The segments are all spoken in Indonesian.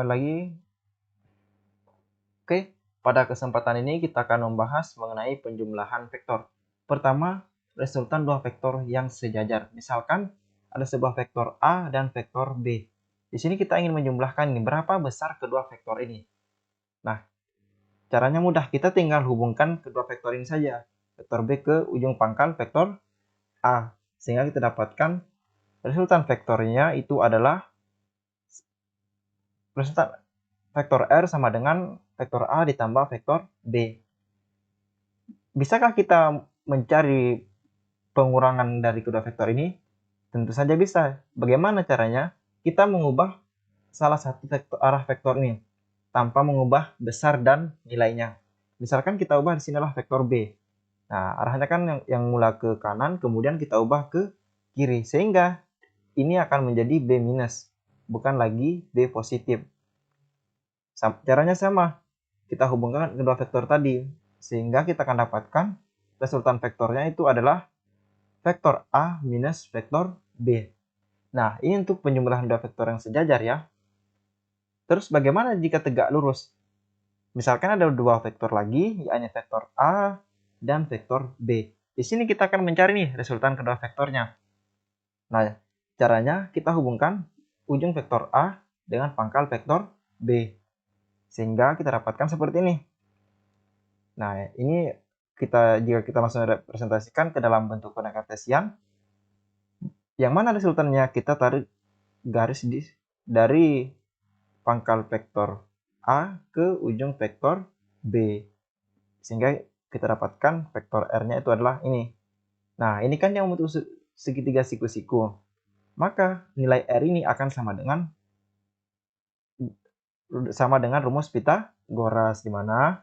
kembali lagi. Oke, pada kesempatan ini kita akan membahas mengenai penjumlahan vektor. Pertama, resultan dua vektor yang sejajar. Misalkan ada sebuah vektor A dan vektor B. Di sini kita ingin menjumlahkan berapa besar kedua vektor ini. Nah, caranya mudah. Kita tinggal hubungkan kedua vektor ini saja. Vektor B ke ujung pangkal vektor A. Sehingga kita dapatkan resultan vektornya itu adalah resultan vektor R sama dengan vektor A ditambah vektor B. Bisakah kita mencari pengurangan dari kedua vektor ini? Tentu saja bisa. Bagaimana caranya? Kita mengubah salah satu arah vektor ini tanpa mengubah besar dan nilainya. Misalkan kita ubah di sinilah vektor B. Nah, arahnya kan yang mula ke kanan, kemudian kita ubah ke kiri. Sehingga ini akan menjadi B minus, bukan lagi B positif. Caranya sama, kita hubungkan kedua vektor tadi, sehingga kita akan dapatkan resultan vektornya itu adalah vektor A minus vektor B. Nah, ini untuk penjumlahan dua vektor yang sejajar ya. Terus bagaimana jika tegak lurus? Misalkan ada dua vektor lagi, yakni vektor A dan vektor B. Di sini kita akan mencari nih resultan kedua vektornya. Nah, caranya kita hubungkan ujung vektor A dengan pangkal vektor B. Sehingga kita dapatkan seperti ini. Nah, ini jika kita langsung representasikan ke dalam bentuk koordinat kartesian, yang mana resultannya kita tarik garis dari pangkal vektor A ke ujung vektor B. Sehingga kita dapatkan vektor R-nya itu adalah ini. Nah, ini kan yang membentuk segitiga siku-siku. Maka nilai R ini akan sama dengan rumus Pythagoras, di mana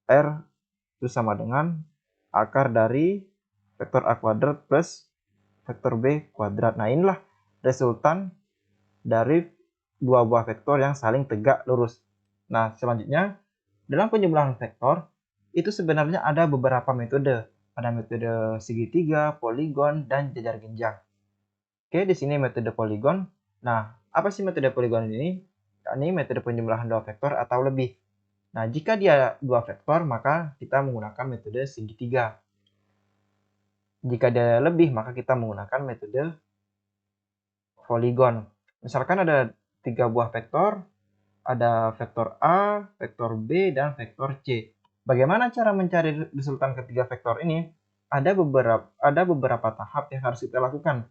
R itu sama dengan akar dari vektor A kuadrat plus vektor B kuadrat. Nah, inilah resultan dari dua buah vektor yang saling tegak lurus. Nah, selanjutnya dalam penjumlahan vektor itu sebenarnya ada beberapa metode. Ada metode segitiga, poligon, dan jajar genjang. Oke, di sini metode poligon. Nah, apa sih metode poligon ini? Ini metode penjumlahan dua vektor atau lebih. Nah, jika dia dua vektor, maka kita menggunakan metode segitiga. Jika dia lebih, maka kita menggunakan metode poligon. Misalkan ada 3 buah vektor, ada vektor A, vektor B, dan vektor C. Bagaimana cara mencari resultan ketiga vektor ini? Ada beberapa tahap yang harus kita lakukan.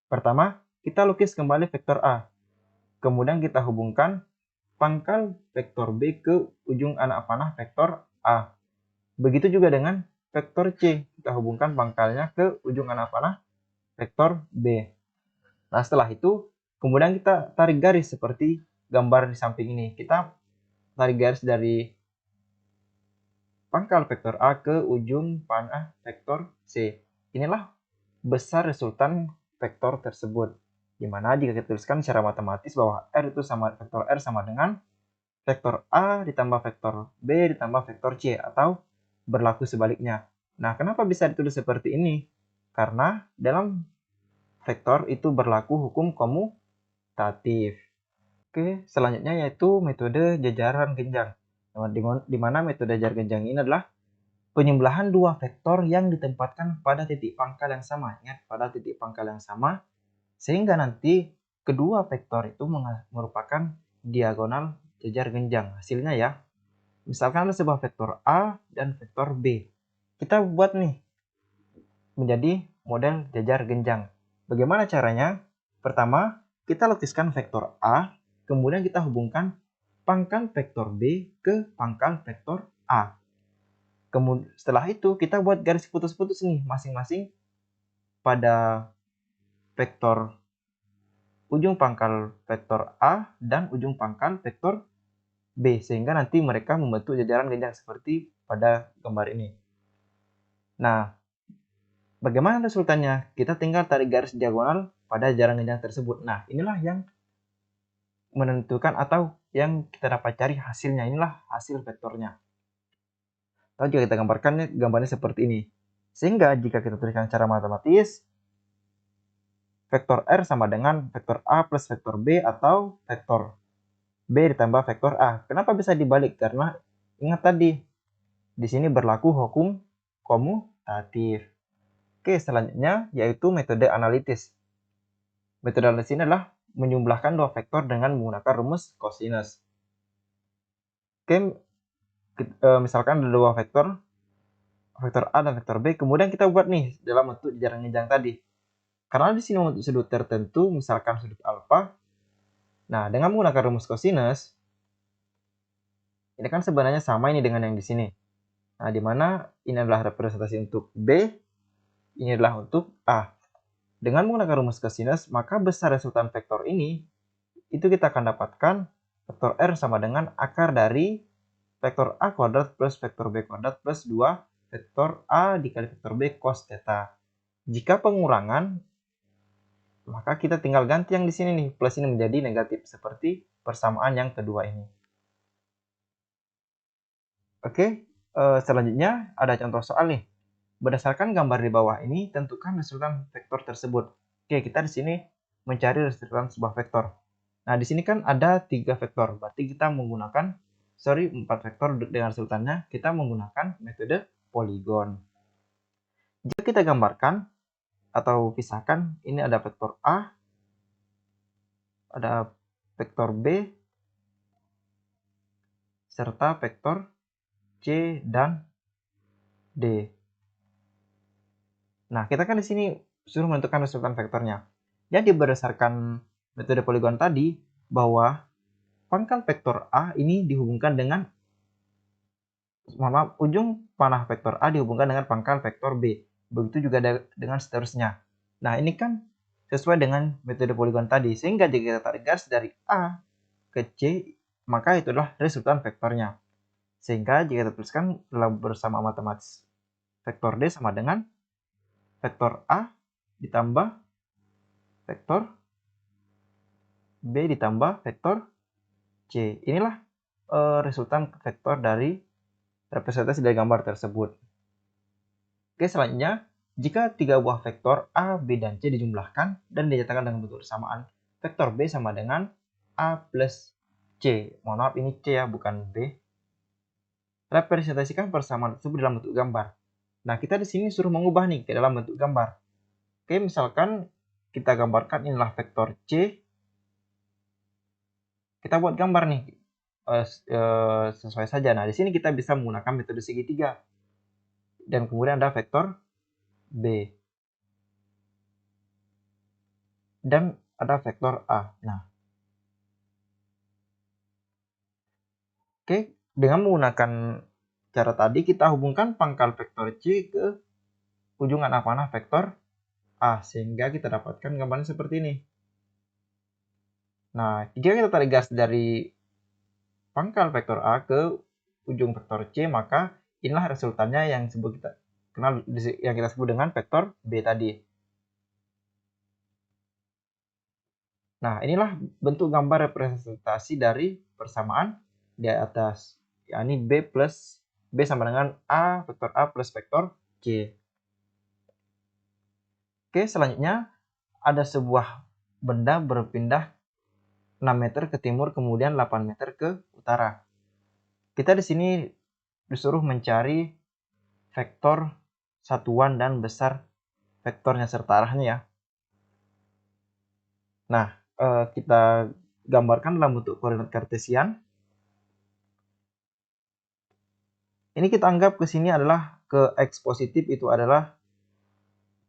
Pertama, kita lukis kembali vektor A. Kemudian kita hubungkan pangkal vektor B ke ujung anak panah vektor A. Begitu juga dengan vektor C. Kita hubungkan pangkalnya ke ujung anak panah vektor B. Nah, setelah itu, kemudian kita tarik garis seperti gambar di samping ini. Kita tarik garis dari pangkal vektor A ke ujung panah vektor C. Inilah besar resultan vektor tersebut. Dimana jika kita tuliskan secara matematis bahwa vektor R sama dengan vektor A ditambah vektor B ditambah vektor C, atau berlaku sebaliknya. Nah, kenapa bisa ditulis seperti ini? Karena dalam vektor itu berlaku hukum komutatif. Oke, selanjutnya yaitu metode jajaran genjang. Di mana metode jajar genjang ini adalah penjumlahan dua vektor yang ditempatkan pada titik pangkal yang sama. Ingat, pada titik pangkal yang sama, sehingga nanti kedua vektor itu merupakan diagonal jajar genjang. Hasilnya ya, misalkan ada sebuah vektor A dan vektor B. Kita buat nih menjadi model jajar genjang. Bagaimana caranya? Pertama, kita lukiskan vektor A, kemudian kita hubungkan pangkal vektor B ke pangkal vektor A. Kemudian setelah itu kita buat garis putus-putus nih masing-masing pada vektor ujung pangkal vektor A dan ujung pangkal vektor B, sehingga nanti mereka membentuk jajaran genjang seperti pada gambar ini. Nah, bagaimana resultannya? Kita tinggal tarik garis diagonal pada jajaran genjang tersebut. Nah, inilah yang menentukan atau yang kita dapat cari hasilnya. Inilah hasil vektornya. Lalu jika kita gambarnya seperti ini. Sehingga jika kita tuliskan secara matematis, vektor R sama dengan vektor A plus vektor B atau vektor B ditambah vektor A. Kenapa bisa dibalik? Karena ingat tadi, di sini berlaku hukum komutatif. Oke, selanjutnya yaitu metode analitis. Metode analitis ini adalah menjumlahkan dua vektor dengan menggunakan rumus cosinus. Oke, misalkan ada dua vektor, vektor A dan vektor B, kemudian kita buat nih dalam bentuk jenjang tadi. Karena di sini untuk sudut tertentu, misalkan sudut alfa. Nah, dengan menggunakan rumus cosinus, ini kan sebenarnya sama ini dengan yang di sini. Nah, di mana ini adalah representasi untuk B, ini adalah untuk A. Dengan menggunakan rumus cosinus, maka besar resultan vektor ini, itu kita akan dapatkan vektor R sama dengan akar dari vektor A kuadrat plus vektor B kuadrat plus 2 vektor A dikali vektor B cos theta. Jika pengurangan, maka kita tinggal ganti yang di sini nih, plus ini menjadi negatif, seperti persamaan yang kedua ini. Oke, selanjutnya ada contoh soal nih. Berdasarkan gambar di bawah ini, tentukan resultan vektor tersebut. Oke, kita di sini mencari resultan sebuah vektor. Nah, di sini kan ada 3 vektor, berarti kita menggunakan 4 vektor dengan resultannya, kita menggunakan metode poligon. Jika kita gambarkan atau pisahkan, ini ada vektor A, ada vektor B, serta vektor C dan D. Nah, kita kan di sini suruh menentukan resultan vektornya. Jadi berdasarkan metode poligon tadi, bahwa pangkal vektor A ini dihubungkan dengan ujung panah vektor A dihubungkan dengan pangkal vektor B. Begitu juga dengan seterusnya. Nah, ini kan sesuai dengan metode poligon tadi. Sehingga jika kita tarik garis dari A ke C, maka itu adalah resultan vektornya. Sehingga jika kita tuliskan dalam bersama matematis, vektor D sama dengan vektor A ditambah vektor B ditambah vektor C. Inilah resultan vektor dari representasi dari gambar tersebut. Oke, selanjutnya, jika 3 buah vektor A, B, dan C dijumlahkan dan dinyatakan dengan bentuk persamaan, vektor B sama dengan A plus C. Mohon maaf, ini C ya, bukan B. Representasikan persamaan tersebut dalam bentuk gambar. Nah, kita di sini suruh mengubah nih ke dalam bentuk gambar. Oke, misalkan kita gambarkan inilah vektor C. Kita buat gambar nih, sesuai saja. Nah, di sini kita bisa menggunakan metode segitiga. Dan kemudian ada vektor B. Dan ada vektor A. Nah, oke, dengan menggunakan cara tadi, kita hubungkan pangkal vektor C ke ujung anak panah vektor A. Sehingga kita dapatkan gambarnya seperti ini. Nah, jika kita tarik garis dari pangkal vektor A ke ujung vektor C, maka inilah resultannya yang kita kenal, yang kita sebut dengan vektor B tadi. Nah, inilah bentuk gambar representasi dari persamaan di atas, yakni B sama dengan A, vektor A plus vektor C. Oke, selanjutnya ada sebuah benda berpindah 6 meter ke timur, kemudian 8 meter ke utara. Kita di sini disuruh mencari vektor satuan dan besar vektornya serta arahnya ya. Nah, kita gambarkan dalam bentuk koordinat kartesian. Ini kita anggap ke sini adalah ke X positif itu adalah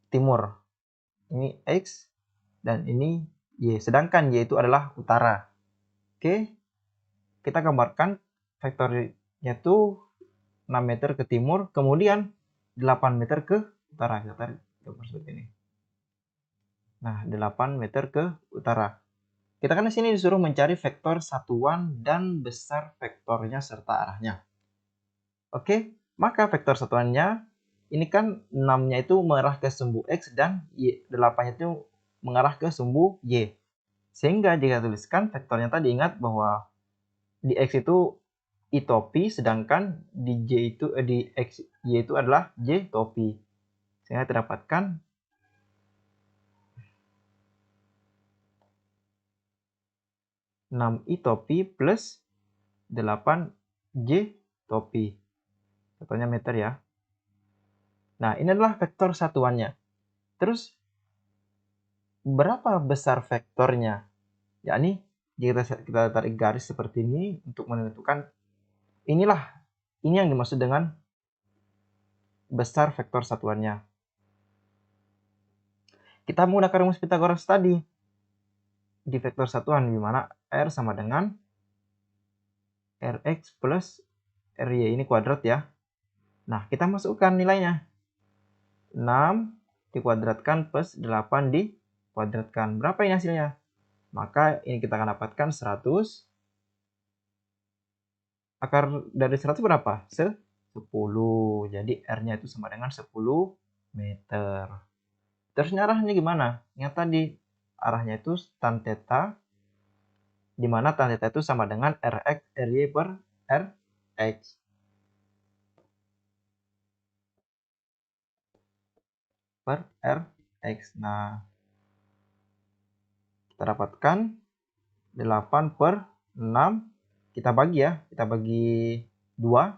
timur. Ini X dan ini Y. Sedangkan Y itu adalah utara. Oke, kita gambarkan vektornya itu 6 meter ke timur, kemudian 8 meter ke utara. Kita tarik gambar seperti ini. Nah, 8 meter ke utara. Kita kan di sini disuruh mencari vektor satuan dan besar vektornya serta arahnya. Oke, maka vektor satuannya ini kan 6-nya itu mengarah ke sumbu X dan 8-nya itu mengarah ke sumbu Y. Sehingga jika tuliskan vektornya tadi, ingat bahwa di X itu I topi, sedangkan di Y itu adalah J topi. Sehingga terdapatkan 6i topi plus 8j topi. Contohnya meter ya. Nah, ini adalah vektor satuannya. Terus, berapa besar vektornya? Yakni, jika kita tarik garis seperti ini untuk menentukan ini yang dimaksud dengan besar vektor satuannya. Kita menggunakan rumus Pythagoras tadi di vektor satuan, di mana R sama dengan Rx plus Ry, ini kuadrat ya. Nah, kita masukkan nilainya. 6 dikuadratkan plus 8 dikuadratkan. Berapa ini hasilnya? Maka ini kita akan dapatkan 100. Akar dari 100 berapa? 10. Jadi R-nya itu sama dengan 10 meter. Terus arahnya gimana? Yang tadi arahnya itu tan theta, di mana tan theta itu sama dengan Rx Ry per Rx. Per Rx. Nah, kita dapatkan 8 per 6. Kita bagi ya, kita bagi 2,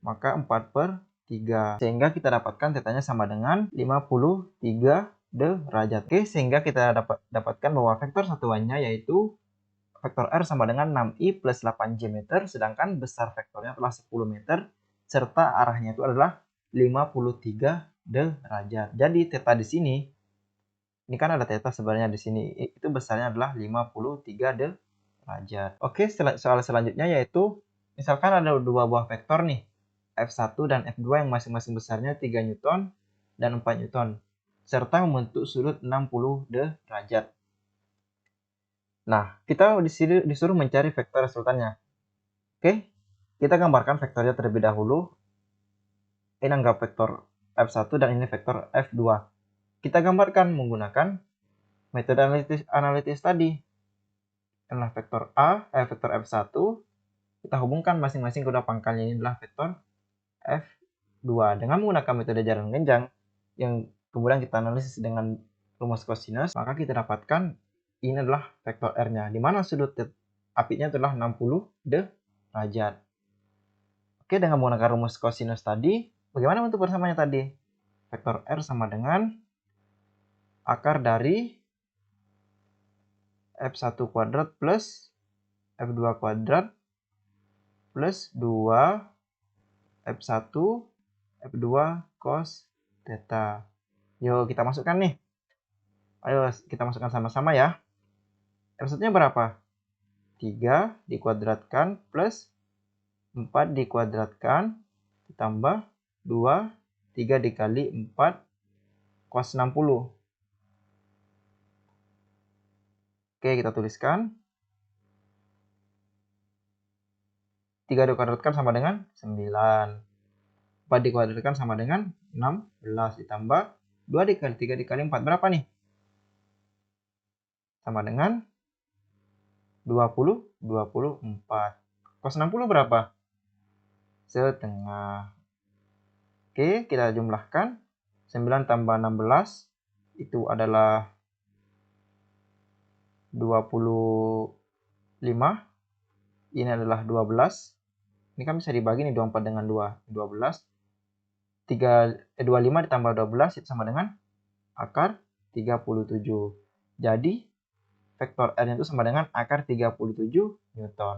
maka 4 per 3. Sehingga kita dapatkan tetanya sama dengan 53 derajat. Oke, sehingga kita dapatkan bahwa vektor satuannya yaitu vektor R sama dengan 6i plus 8j meter, sedangkan besar vektornya adalah 10 meter, serta arahnya itu adalah 53 derajat. Jadi theta di sini, ini kan ada theta sebenarnya di sini, itu besarnya adalah 53 derajat. Oke, soal selanjutnya yaitu, misalkan ada dua buah vektor nih, F1 dan F2 yang masing-masing besarnya 3 Newton dan 4 Newton, serta membentuk sudut 60 derajat. Nah, kita disuruh mencari vektor resultannya. Oke, kita gambarkan vektornya terlebih dahulu. Ini anggap vektor F1 dan ini vektor F2. Kita gambarkan menggunakan metode analitis tadi. Inilah vektor vektor F1. Kita hubungkan masing-masing kedua pangkalnya, ini adalah vektor F2 dengan menggunakan metode jarum genjang yang kemudian kita analisis dengan rumus kosinus, maka kita dapatkan ini adalah vektor R-nya, di mana sudut apitnya adalah 60 derajat. Oke, dengan menggunakan rumus kosinus tadi, bagaimana bentuk bersamanya tadi? Vektor R sama dengan akar dari F1 kuadrat plus F2 kuadrat plus 2 F1 F2 cos theta. Yuk kita masukkan nih. Ayo kita masukkan sama-sama ya. F1-nya berapa? 3 dikuadratkan plus 4 dikuadratkan ditambah 2, 3 dikali 4 cos 60. Oke, kita tuliskan. 3 dikuadratkan sama dengan 9. 4 dikuadratkan sama dengan 16 ditambah 2 dikali 3 dikali 4 berapa nih? Sama dengan 24. Cos 60 berapa? Setengah. Oke, kita jumlahkan. 9 tambah 16 itu adalah 25. Ini adalah 12. Ini kan bisa dibagi nih 24 dengan 2. 12. 25 ditambah 12 itu sama dengan akar 37. Jadi vektor R itu sama dengan akar 37 Newton.